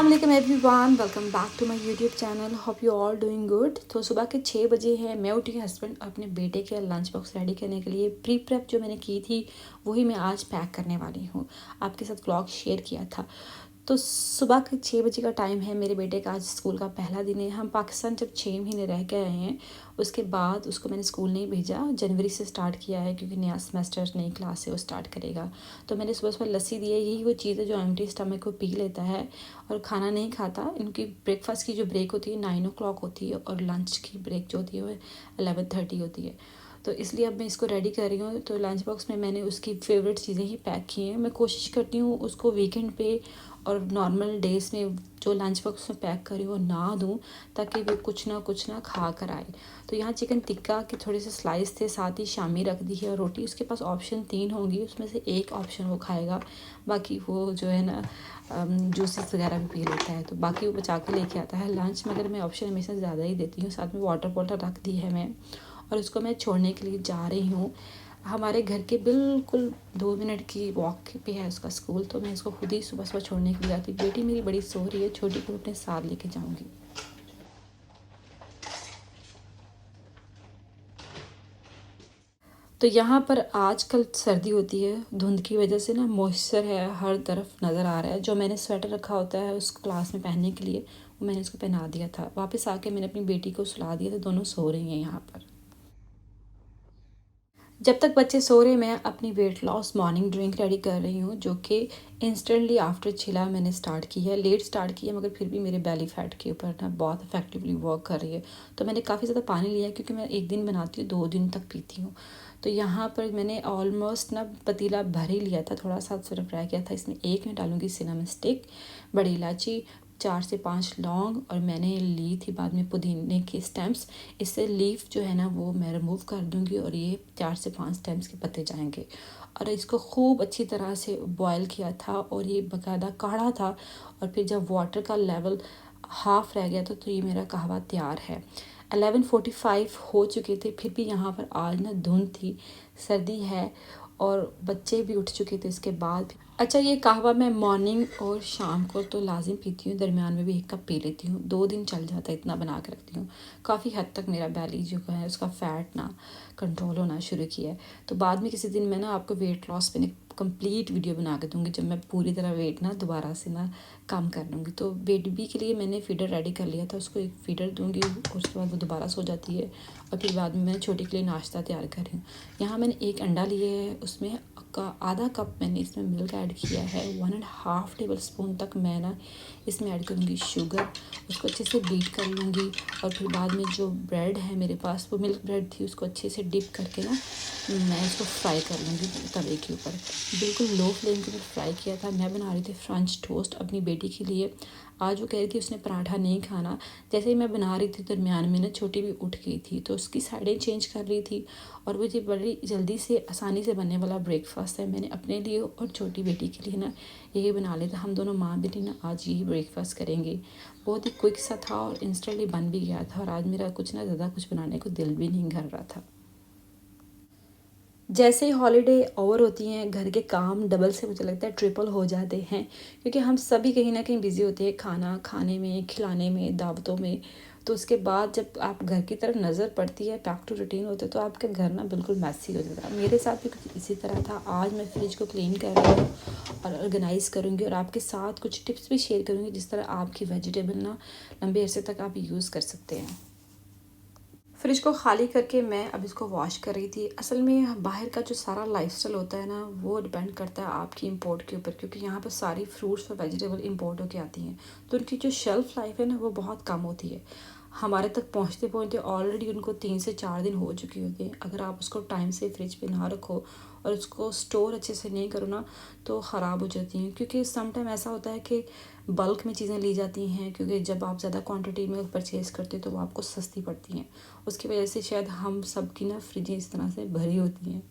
अस्सलाम वालेकुम everyone, welcome back to my YouTube channel. Hope you all doing good. तो सुबह के 6 बजे हैं, मैं उठी, हस्बैंड अपने बेटे के लंच बॉक्स रेडी करने के लिए प्री प्रेप जो मैंने की थी वही मैं आज पैक करने वाली हूँ। आपके साथ व्लॉग शेयर किया था। तो सुबह के 6 बजे का टाइम है। मेरे बेटे का आज स्कूल का पहला दिन है। हम पाकिस्तान जब 6 महीने रह के आए हैं उसके बाद उसको मैंने स्कूल नहीं भेजा, जनवरी से स्टार्ट किया है क्योंकि नया सेमेस्टर नई क्लास से वो स्टार्ट करेगा। तो मैंने सुबह सुबह लस्सी दी है। यही वो चीज़ है जो एम्प्टी स्टमक को पी लेता है और खाना नहीं खाता। इनकी ब्रेकफास्ट की जो ब्रेक होती है 9 o'clock होती है और लंच की ब्रेक जो होती है वो 11:30 होती है। तो इसलिए अब मैं इसको रेडी कर रही हूँ। तो लंच बॉक्स में मैंने उसकी फेवरेट चीज़ें ही पैक की हैं। मैं कोशिश करती हूँ उसको वीकेंड पे और नॉर्मल डेज़ में जो लंच बॉक्स में पैक करी वो ना दूँ ताकि वो कुछ ना खा कर आए। तो यहाँ चिकन टिक्का के थोड़े से स्लाइस थे, साथ ही शामी रख दी है और रोटी। उसके पास ऑप्शन 3 होंगी, उसमें से एक ऑप्शन वो खाएगा, बाकी वो जो है ना जूसेस वगैरह भी पी लेता है। तो बाकी वो बचा के लेके आता है लंच, मगर मैं ऑप्शन हमेशा ज़्यादा ही देती हूँ। साथ में वाटर बॉटल रख दी है मैं और उसको मैं छोड़ने के लिए जा रही हूँ। हमारे घर के बिल्कुल 2 मिनट की वॉक पे है उसका स्कूल। तो मैं इसको खुद ही सुबह सुबह छोड़ने के लिए जाती। बेटी मेरी बड़ी सो रही है, छोटी को अपने साथ लेके जाऊँगी। तो यहाँ पर आजकल सर्दी होती है, धुंध की वजह से ना मॉइस्चर है हर तरफ नज़र आ रहा है। जो मैंने स्वेटर रखा होता है उस क्लास में पहनने के लिए वो मैंने उसको पहना दिया था। वापस आके मैंने अपनी बेटी को सुला दिया था, दोनों सो रही हैं यहाँ पर। जब तक बच्चे सो रहे मैं अपनी weight loss morning drink ready कर रही हूँ, जो कि इंस्टेंटली आफ्टर चिला मैंने स्टार्ट की है। लेट स्टार्ट की है मगर फिर भी मेरे बेली फैट के ऊपर ना बहुत इफेक्टिवली वर्क कर रही है। तो मैंने काफ़ी ज़्यादा पानी लिया क्योंकि मैं एक दिन बनाती हूँ 2 दिन तक पीती हूँ। तो यहाँ पर मैंने ऑलमोस्ट ना पतीला भर ही लिया था, थोड़ा सा सिर्फ रह गया था। इसमें एक मैं डालूँगी सिनेमन स्टिक, बड़ी इलायची, 4 से 5 लौंग और मैंने ली थी बाद में पुदीने के स्टेम्स। इससे लीफ जो है ना वो मैं रिमूव कर दूंगी और ये 4 से 5 स्टेम्स के पत्ते जाएंगे। और इसको खूब अच्छी तरह से बॉयल किया था और ये बाकायदा काढ़ा था। और फिर जब वाटर का लेवल हाफ रह गया था तो ये मेरा कहवा तैयार है। 11:45 हो चुके थे, फिर भी यहाँ पर आज ना धुंध थी, सर्दी है और बच्चे भी उठ चुके थे इसके बाद। अच्छा, ये कहवा मैं मॉर्निंग और शाम को तो लाजिम पीती हूँ, दरमियान में भी 1 कप पी लेती हूँ। 2 दिन चल जाता है, इतना बना के रखती हूँ। काफ़ी हद तक मेरा बैली जो है उसका फ़ैट ना कंट्रोल होना शुरू किया है। तो बाद में किसी दिन मैं ना आपको वेट लॉस पे कंप्लीट वीडियो बना के दूँगी जब मैं पूरी तरह वेट ना दोबारा से ना कम कर लूँगी। तो बेबी के लिए मैंने फीडर रेडी कर लिया था, उसको एक फीडर दूँगी और उसके बाद वो दोबारा सो जाती है। और फिर बाद में मैं छोटी के लिए नाश्ता तैयार कर रही हूँ। यहाँ मैंने 1 अंडा लिए है, उसमें का आधा कप मैंने इसमें मिल्क ऐड किया है। 1.5 टेबल स्पून तक मैं ना इसमें ऐड करूँगी शुगर, उसको अच्छे से बीट कर लूँगी। और फिर बाद में जो ब्रेड है मेरे पास वो मिल्क ब्रेड थी, उसको अच्छे से डिप करके ना मैं इसको फ्राई कर लूँगी तवे के ऊपर। बिल्कुल लो फ्लेम के ऊपर फ्राई किया था। मैं बना रही थी फ्रेंच टोस्ट अपनी बेटी के लिए। आज वो कह रही थी उसने पराठा नहीं खाना। जैसे ही मैं बना रही थी दरमियान में ना छोटी भी उठ गई थी तो उसकी साइडें चेंज कर रही थी। और वो ये बड़ी जल्दी से आसानी से बनने वाला ब्रेकफास्ट है, मैंने अपने लिए और छोटी बेटी के लिए ना यही बना लिया था। हम दोनों माँ बेटी ना आज यही ब्रेकफास्ट करेंगे। बहुत ही क्विक सा था और इंस्टेंटली बन भी गया था और आज मेरा कुछ ना ज़्यादा कुछ बनाने को दिल भी नहीं कर रहा था। जैसे ही हॉलीडे ओवर होती हैं घर के काम डबल से मुझे लगता है ट्रिपल हो जाते हैं, क्योंकि हम सभी कहीं ना कहीं बिज़ी होते हैं खाना खाने में, खिलाने में, दावतों में। तो उसके बाद जब आप घर की तरफ नज़र पड़ती है, बैक टू रूटीन होते तो आपका घर ना बिल्कुल मैसी हो जाता है। मेरे साथ भी कुछ इसी तरह था। आज मैं फ्रिज को क्लीन कर रही हूँ और ऑर्गेनाइज़ करूँगी और आपके साथ कुछ टिप्स भी शेयर करूँगी जिस तरह आपकी वेजिटेबल ना लंबे अरसे तक आप यूज़ कर सकते हैं। फ्रिज को खाली करके मैं अब इसको वॉश कर रही थी। असल में बाहर का जो सारा लाइफस्टाइल होता है ना वो डिपेंड करता है आपकी इंपोर्ट के ऊपर, क्योंकि यहाँ पर सारी फ्रूट्स और वेजिटेबल इंपोर्ट होके आती हैं तो उनकी जो शेल्फ़ लाइफ है ना वो बहुत कम होती है। हमारे तक पहुँचते पहुँचते ऑलरेडी उनको 3 से 4 दिन हो चुकी होती है। अगर आप उसको टाइम से फ्रिज पे ना रखो और उसको स्टोर अच्छे से नहीं करो ना तो ख़राब हो जाती हैं। क्योंकि सम टाइम ऐसा होता है कि बल्क में चीज़ें ली जाती हैं, क्योंकि जब आप ज़्यादा क्वांटिटी में परचेज़ करते हो तो वो आपको सस्ती पड़ती हैं। उसकी वजह से शायद हम सब की ना फ्रिजें इस तरह से भरी होती हैं।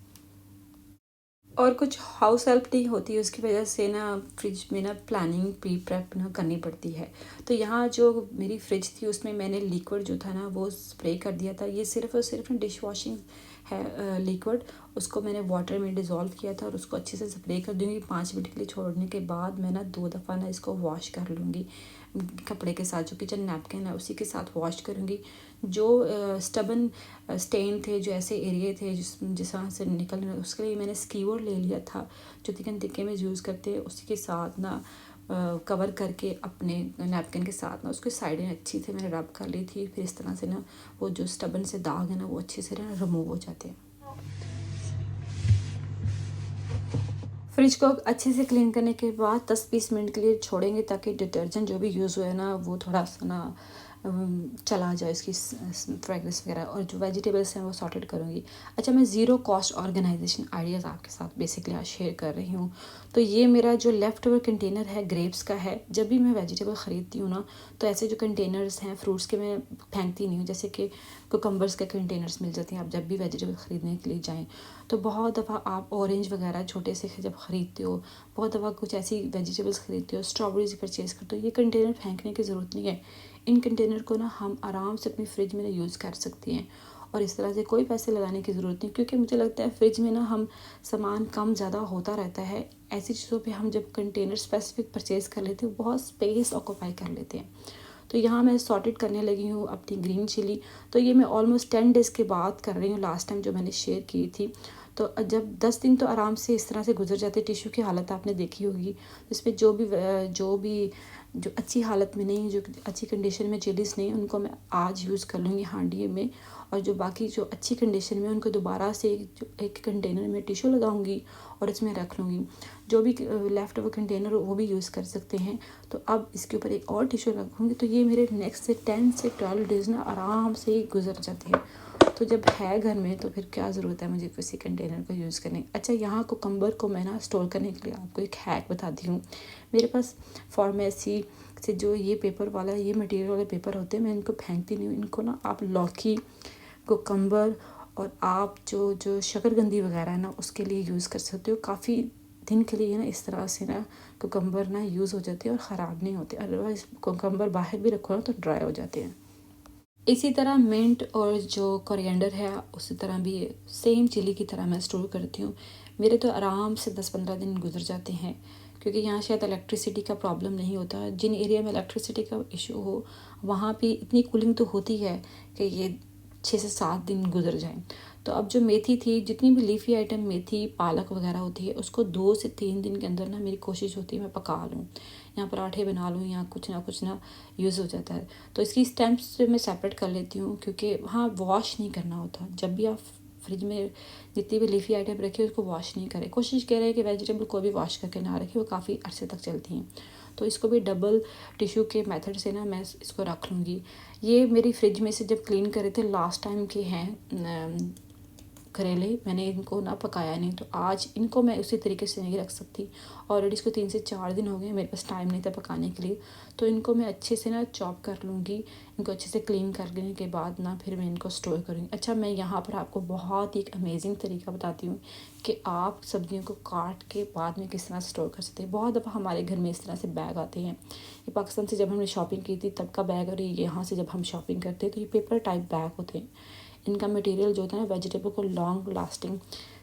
और कुछ हाउस हेल्प नहीं होती है, उसकी वजह से ना फ्रिज में ना प्लानिंग प्री प्रेप ना करनी पड़ती है। तो यहाँ जो मेरी फ्रिज थी उसमें मैंने लिक्विड जो था ना वो स्प्रे कर दिया था। ये सिर्फ़ और सिर्फ ना डिश वॉशिंग है लिक्विड, उसको मैंने वाटर में डिज़ोल्व किया था और उसको अच्छे से स्प्रे कर दूँगी। 5 मिनट के लिए छोड़ने के बाद मैं ना 2 दफ़ा ना इसको वॉश कर लूँगी। कपड़े के साथ, जो किचन नैपकिन है उसी के साथ वॉश करूँगी। जो स्टबन स्टेन थे, जो ऐसे एरिए थे जिस तरह से निकल रहे, उसके लिए मैंने स्कीवर ले लिया था जो चिकन टिक्के में यूज़ करते हैं। उसी के साथ ना कवर करके अपने नैपकिन के साथ ना उसकी साइडें अच्छी से मैंने रब कर ली थी। फिर इस तरह से ना वो जो स्टबन से दाग है ना वो अच्छे से ना रिमूव हो जाते हैं। फ्रिज को अच्छे से क्लीन करने के बाद 10-20 मिनट के लिए छोड़ेंगे ताकि डिटर्जेंट जो भी यूज़ हुआ है ना वो थोड़ा सा ना चला जाए, इसकी फ्रेगरेंस वगैरह। और जो वेजिटेबल्स हैं वो सॉर्टेड करूँगी। अच्छा, मैं ज़ीरो कॉस्ट ऑर्गेनाइजेशन आइडियाज़ आपके साथ बेसिकली आज शेयर कर रही हूँ। तो ये मेरा जो लेफ़्ट ओवर कंटेनर है ग्रेप्स का है। जब भी मैं वेजिटेबल ख़रीदती हूँ ना तो ऐसे जो कंटेनर्स हैं फ्रूट्स के मैं फेंकती नहीं हूँ। जैसे कि कुकम्बर्स के कंटेनर्स मिल जाते हैं, आप जब भी वेजिटेबल ख़रीदने के लिए जाएँ तो बहुत दफ़ा आप ऑरेंज वगैरह छोटे से जब ख़रीदते हो, बहुत दफ़ा कुछ ऐसी वेजिटेबल्स ख़रीदते हो, स्ट्रॉबेरीज परचेज़ करते हो, ये कंटेनर फेंकने की ज़रूरत नहीं है। इन कंटेनर को ना हम आराम से अपनी फ्रिज में यूज़ कर सकते हैं और इस तरह से कोई पैसे लगाने की ज़रूरत नहीं, क्योंकि मुझे लगता है फ्रिज में ना हम सामान कम ज़्यादा होता रहता है। ऐसी चीज़ों पे हम जब कंटेनर स्पेसिफिक परचेज़ कर लेते हैं बहुत स्पेस ऑक्यूपाई कर लेते हैं। तो यहाँ मैं सॉर्टेड करने लगी हूँ अपनी ग्रीन चिली। तो ये मैं ऑलमोस्ट 10 डेज़ के बाद कर रही हूँ, लास्ट टाइम जो मैंने शेयर की थी। तो जब 10 दिन तो आराम से इस तरह से गुजर जाते, टिश्यू की हालत आपने देखी होगी। इस पर जो अच्छी हालत में नहीं, जो अच्छी कंडीशन में चिलीज़ नहीं, उनको मैं आज यूज़ कर लूँगी हांडी में। और जो बाकी जो अच्छी कंडीशन में उनको दोबारा से एक कंटेनर में टिश्यू लगाऊंगी और इसमें रख लूँगी। जो भी लेफ़्ट ओवर कंटेनर वो भी यूज़ कर सकते हैं। तो अब इसके ऊपर एक और टिश्यू रखूँगी तो ये मेरे नेक्स्ट से 10 से 12 डेज़ ना आराम से ही गुजर जाते हैं। तो जब है घर में तो फिर क्या ज़रूरत है मुझे किसी कंटेनर का यूज़ करने। अच्छा, यहाँ कुकम्बर को मैं ना स्टोर करने के लिए आपको एक हैक बताती हूँ। मेरे पास फार्मेसी से जो ये पेपर वाला ये मटेरियल वाले पेपर होते हैं, मैं इनको फेंकती नहीं हूँ। इनको ना आप लौकी, कुकम्बर और आप जो शकरकंदी वगैरह है ना उसके लिए यूज़ कर सकते हो। काफ़ी दिन के लिए ना इस तरह से ना कुकम्बर ना यूज़ हो जाते हैं और ख़राब नहीं होते। अदरवाइज़ कुकम्बर बाहर भी रखो ना तो ड्राई हो जाते हैं। इसी तरह मिंट और जो कोरिएंडर है उसी तरह भी सेम चिली की तरह मैं स्टोर करती हूँ। मेरे तो आराम से 10-15 दिन गुजर जाते हैं, क्योंकि यहाँ शायद इलेक्ट्रिसिटी का प्रॉब्लम नहीं होता। जिन एरिया में इलेक्ट्रिसिटी का इशू हो वहाँ पे इतनी कूलिंग तो होती है कि ये 6 से 7 दिन गुजर जाएं। तो अब जो मेथी थी, जितनी भी लीफी आइटम मेथी पालक वगैरह होती है, उसको 2 से 3 दिन के अंदर ना मेरी कोशिश होती है मैं पका लूँ, या पराठे बना लूँ, या कुछ ना यूज़ हो जाता है। तो इसकी स्टेम्प्स से मैं सेपरेट कर लेती हूँ, क्योंकि हाँ वॉश नहीं करना होता। जब भी आप फ्रिज में जितनी भी लीफी आइटम रखी उसको वॉश नहीं करें। कोशिश करें कि वेजिटेबल को भी वॉश करके ना रखें, वो काफ़ी अरसे तक चलती हैं। तो इसको भी डबल टिश्यू के मेथड से ना मैं इसको रख लूँगी। ये मेरी फ्रिज में से जब क्लीन करे थे लास्ट टाइम के हैं करेले, मैंने इनको ना पकाया नहीं, तो आज इनको मैं उसी तरीके से नहीं रख सकती। ऑलरेडी इसको 3 से 4 दिन हो गए, मेरे पास टाइम नहीं था पकाने के लिए। तो इनको मैं अच्छे से ना चॉप कर लूँगी। इनको अच्छे से क्लीन कर लेने के बाद ना फिर मैं इनको स्टोर करूँगी। अच्छा, मैं यहाँ पर आपको बहुत ही एक अमेजिंग तरीका बताती हूँ कि आप सब्जियों को काट के बाद में किस तरह स्टोर कर सकते हैं। बहुत दफ़ा हमारे घर में इस तरह से बैग आते हैं। ये पाकिस्तान से जब हमने शॉपिंग की थी तब का बैग, और ये यहाँ से जब हम शॉपिंग करते हैं तो ये पेपर टाइप बैग होते हैं। इनका मटेरियल जो होता है ना वेजिटेबल को लॉन्ग लास्टिंग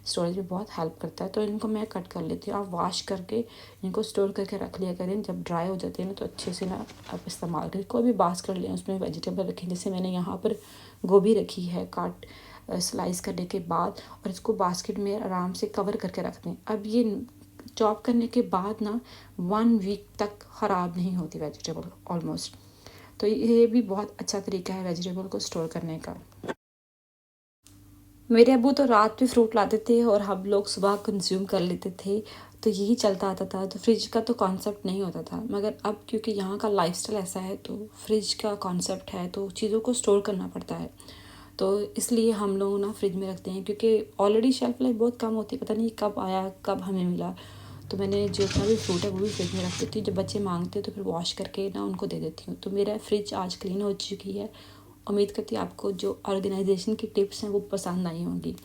स्टोरेज में बहुत हेल्प करता है। तो इनको मैं कट कर लेती हूँ। आप वॉश करके इनको स्टोर करके रख लिया करें। जब ड्राई हो जाते हैं ना तो अच्छे से ना आप इस्तेमाल करें। कोई भी बास्केट लें, उसमें वेजिटेबल रखें। जैसे मैंने यहाँ पर गोभी रखी है काट स्लाइस करने के बाद, और इसको बास्केट में आराम से कवर करके रख दें। अब ये चॉप करने के बाद ना 1 वीक तक ख़राब नहीं होती वेजिटेबल ऑलमोस्ट। तो ये भी बहुत अच्छा तरीका है वेजिटेबल को स्टोर करने का। मेरे अब्बू तो रात में फ्रूट लाते थे और हम लोग सुबह कंज्यूम कर लेते थे, तो यही चलता आता था। तो फ्रिज का तो कॉन्सेप्ट नहीं होता था। मगर अब क्योंकि यहाँ का लाइफस्टाइल ऐसा है तो फ्रिज का कॉन्सेप्ट है, तो चीज़ों को स्टोर करना पड़ता है। तो इसलिए हम लोग ना फ्रिज में रखते हैं, क्योंकि ऑलरेडी शेल्फ लाइफ बहुत कम होती है, पता नहीं कब आया कब हमें मिला। तो मैंने जितना भी फ्रूट है वो भी फ्रिज में रख देती हूँ। जब बच्चे मांगते हैं तो फिर वॉश करके ना उनको दे देती हूँ। तो मेरा फ्रिज आज क्लीन हो चुकी है। उम्मीद करती हूँ आपको जो ऑर्गेनाइजेशन की टिप्स हैं वो पसंद आई होंगी।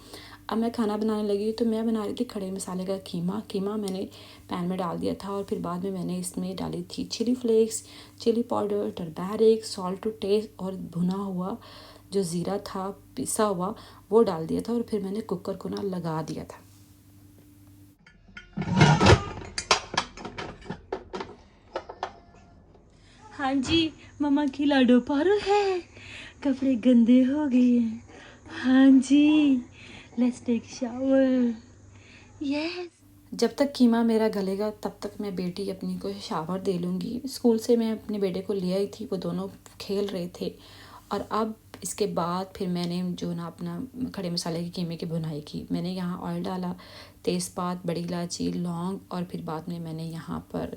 अब मैं खाना बनाने लगी, तो मैं बना रही थी खड़े मसाले का कीमा मैंने पैन में डाल दिया था, और फिर बाद में मैंने इसमें डाली थी chilli flakes, chilli powder, turmeric, salt to taste, और भुना हुआ जो ज़ीरा था पिसा हुआ वो डाल दिया था, और फिर मैंने कुकर को ना लगा दिया था। हाँ जी, मम्मा की लाडो पारो है, कपड़े गंदे हो गए हैं। हाँ जी, लेट्स टेक शावर। यस। जब तक कीमा मेरा गलेगा तब तक मैं बेटी अपनी को शावर दे लूँगी। स्कूल से मैं अपने बेटे को ले आई थी, वो दोनों खेल रहे थे। और अब इसके बाद फिर मैंने जो ना अपना खड़े मसाले की कीमे की भुनाई की। मैंने यहाँ ऑयल डाला, तेज़पात, बड़ी इलायची, लौंग, और फिर बाद में मैंने यहाँ पर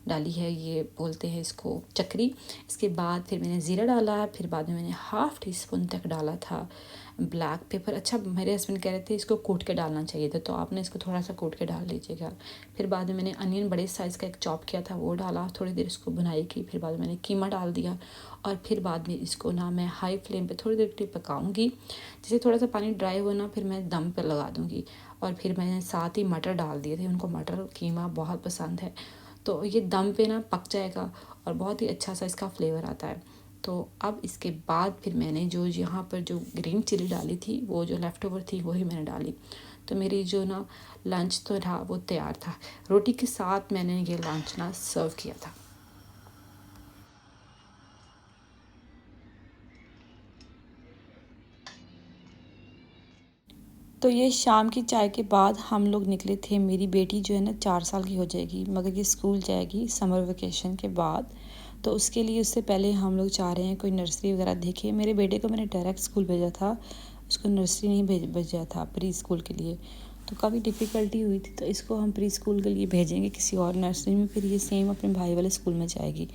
डाली है, ये बोलते हैं इसको चक्री। इसके बाद फिर मैंने ज़ीरा डाला, फिर बाद में मैंने हाफ़ टी स्पून तक डाला था ब्लैक पेपर। अच्छा, मेरे हस्बैंड कह रहे थे इसको कूट के डालना चाहिए था, तो आपने इसको थोड़ा सा कूट के डाल लीजिएगा। फिर बाद में मैंने अनियन बड़े साइज़ का एक चॉप किया था वो डाला, थोड़ी देर इसको भुनाई की। फिर बाद में मैंने कीमा डाल दिया, और फिर बाद में इसको ना मैं हाई फ्लेम पे थोड़ी देर के लिए पकाऊंगी। जैसे थोड़ा सा पानी ड्राई हो ना, फिर मैं दम पर लगा दूँगी। और फिर मैंने साथ ही मटर डाल दिए थे, उनको मटर कीमा बहुत पसंद है, तो ये दम पे ना पक जाएगा और बहुत ही अच्छा सा इसका फ्लेवर आता है। तो अब इसके बाद फिर मैंने जो यहाँ पर जो ग्रीन चिली डाली थी, वो जो लेफ़्ट ओवर थी वही मैंने डाली। तो मेरी जो ना लंच तो था वो तैयार था। रोटी के साथ मैंने ये लंच ना सर्व किया था। तो ये शाम की चाय के बाद हम लोग निकले थे। मेरी बेटी जो है ना 4 साल की हो जाएगी, मगर ये स्कूल जाएगी समर वेकेशन के बाद। तो उसके लिए उससे पहले हम लोग चाह रहे हैं कोई नर्सरी वगैरह देखे। मेरे बेटे को मैंने डायरेक्ट स्कूल भेजा था, उसको नर्सरी नहीं भेजा था, प्री स्कूल के लिए। तो काफ़ी डिफ़िकल्टी हुई थी, तो इसको हम प्री स्कूल के लिए भेजेंगे किसी और नर्सरी में, फिर ये सेम अपने भाई वाले स्कूल में जाएगी।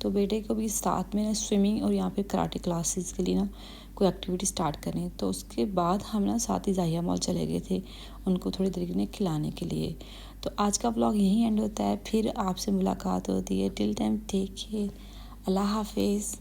तो बेटे को भी साथ में ना स्विमिंग और यहाँ पे कराटे क्लासेस के लिए ना कोई एक्टिविटी स्टार्ट करें। तो उसके बाद हम ना साथ ही जाहिया मॉल चले गए थे उनको थोड़ी देर के लिए खिलाने के लिए। तो आज का व्लॉग यहीं एंड होता है, फिर आपसे मुलाकात होती है। टिल टाइम टेक केयर, अल्लाह हाफिज़।